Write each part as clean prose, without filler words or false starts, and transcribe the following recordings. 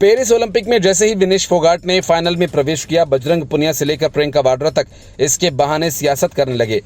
Paris Olympic में जैसे ही विनेश फोगाट ने फाइनल में प्रवेश किया, बजरंग पुनिया से लेकर प्रियंका वाड्रा तक इसके बहाने सियासत करने लगे।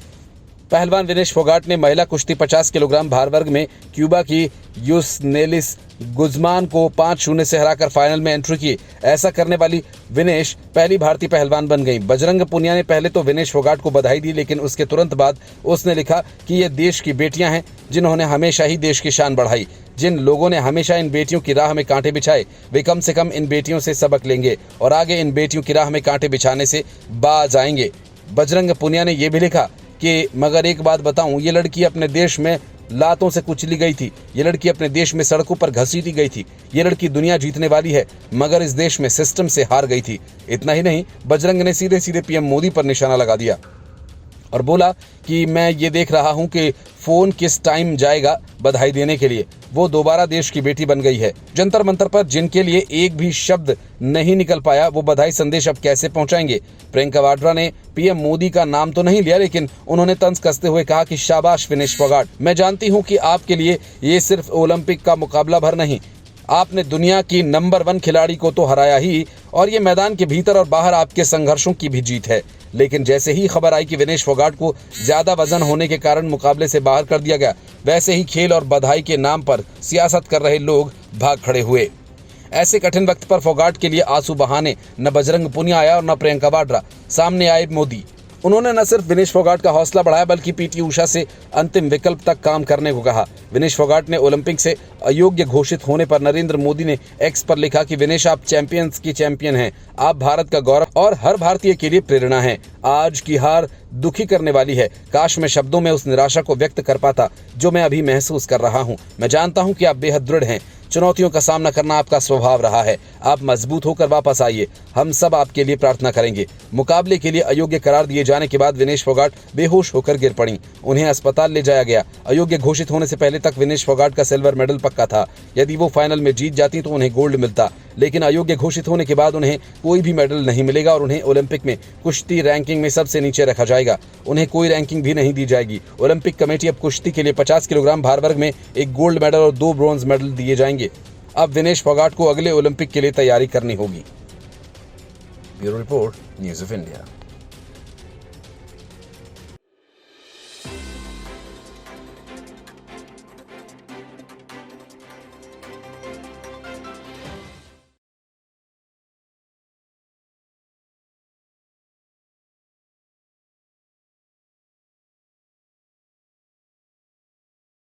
पहलवान विनेश फोगाट ने महिला कुश्ती 50 किलोग्राम भार वर्ग में क्यूबा की यूसनेलिस गुज़मान को 5-0 से हराकर फाइनल में एंट्री की। ऐसा करने वाली विनेश पहली भारतीय पहलवान बन गई। बजरंग पुनिया ने पहले तो विनेश फोगाट को बधाई दी, लेकिन उसके तुरंत बाद उसने लिखा कि ये देश की बेटियां हैं जिन्होंने हमेशा ही देश की शान बढ़ाई। जिन लोगों ने हमेशा इन बेटियों की राह में कांटे बिछाए, वे कम से कम इन बेटियों से सबक लेंगे और आगे इन बेटियों की राह में कांटे बिछाने से बाज आएंगे। बजरंग पुनिया ने यह भी लिखा कि मगर एक बात बताऊं, ये लड़की अपने देश में लातों से कुचली गई थी, ये लड़की अपने देश में सड़कों पर घसीटी गई थी, ये लड़की दुनिया जीतने वाली है मगर इस देश में सिस्टम से हार गई थी। इतना ही नहीं, बजरंग ने सीधे सीधे पीएम मोदी पर निशाना लगा दिया और बोला कि मैं ये देख रहा हूं कि फोन किस टाइम जाएगा बधाई देने के लिए, वो दोबारा देश की बेटी बन गई है। जंतर मंतर पर जिनके लिए एक भी शब्द नहीं निकल पाया, वो बधाई संदेश अब कैसे पहुंचाएंगे। प्रियंका वाड्रा ने पीएम मोदी का नाम तो नहीं लिया, लेकिन उन्होंने तंज कसते हुए कहा कि शाबाश विनेश फोगाट, मैं जानती हूं कि आपके लिए ये सिर्फ ओलंपिक का मुकाबला भर नहीं, आपने दुनिया की नंबर 1 खिलाड़ी को तो हराया ही, और ये मैदान के भीतर और बाहर आपके संघर्षों की भी जीत है। लेकिन जैसे ही खबर आई कि विनेश फोगाट को ज्यादा वजन होने के कारण मुकाबले से बाहर कर दिया गया, वैसे ही खेल और बधाई के नाम पर सियासत कर रहे लोग भाग खड़े हुए। ऐसे कठिन वक्त पर फोगाट के लिए आंसू बहाने न बजरंग पुनिया आया और न प्रियंका वाड्रा। सामने आए मोदी। उन्होंने न सिर्फ विनेश फोगाट का हौसला बढ़ाया, बल्कि पीटी उषा से अंतिम विकल्प तक काम करने को कहा। विनेश फोगाट ने ओलंपिक से अयोग्य घोषित होने पर नरेंद्र मोदी ने एक्स पर लिखा कि विनेश, आप चैंपियंस की चैंपियन हैं, आप भारत का गौरव और हर भारतीय के लिए प्रेरणा हैं। आज की हार दुखी करने वाली है। काश मैं शब्दों में उस निराशा को व्यक्त कर पाता जो मैं अभी महसूस कर रहा हूँ। मैं जानता हूँ कि आप बेहद दृढ़ हैं, चुनौतियों का सामना करना आपका स्वभाव रहा है। आप मजबूत होकर वापस आइए, हम सब आपके लिए प्रार्थना करेंगे। मुकाबले के लिए अयोग्य करार दिए जाने के बाद विनेश फोगाट बेहोश होकर गिर पड़ी। उन्हें अस्पताल ले जाया गया। अयोग्य घोषित होने से पहले तक विनेश फोगाट का सिल्वर मेडल पक्का था। यदि वो फाइनल में जीत जाती तो उन्हें गोल्ड मिलता, लेकिन अयोग्य घोषित होने के बाद उन्हें कोई भी मेडल नहीं मिलेगा और उन्हें ओलंपिक में कुश्ती रैंकिंग में सबसे नीचे रखा जाएगा। उन्हें कोई रैंकिंग भी नहीं दी जाएगी। ओलंपिक कमेटी अब कुश्ती के लिए 50 किलोग्राम भार वर्ग में 1 गोल्ड मेडल और 2 ब्रॉन्ज मेडल दिए जाएंगे। अब विनेश फोगाट को अगले ओलंपिक के लिए तैयारी करनी होगी। Bureau report, news of India.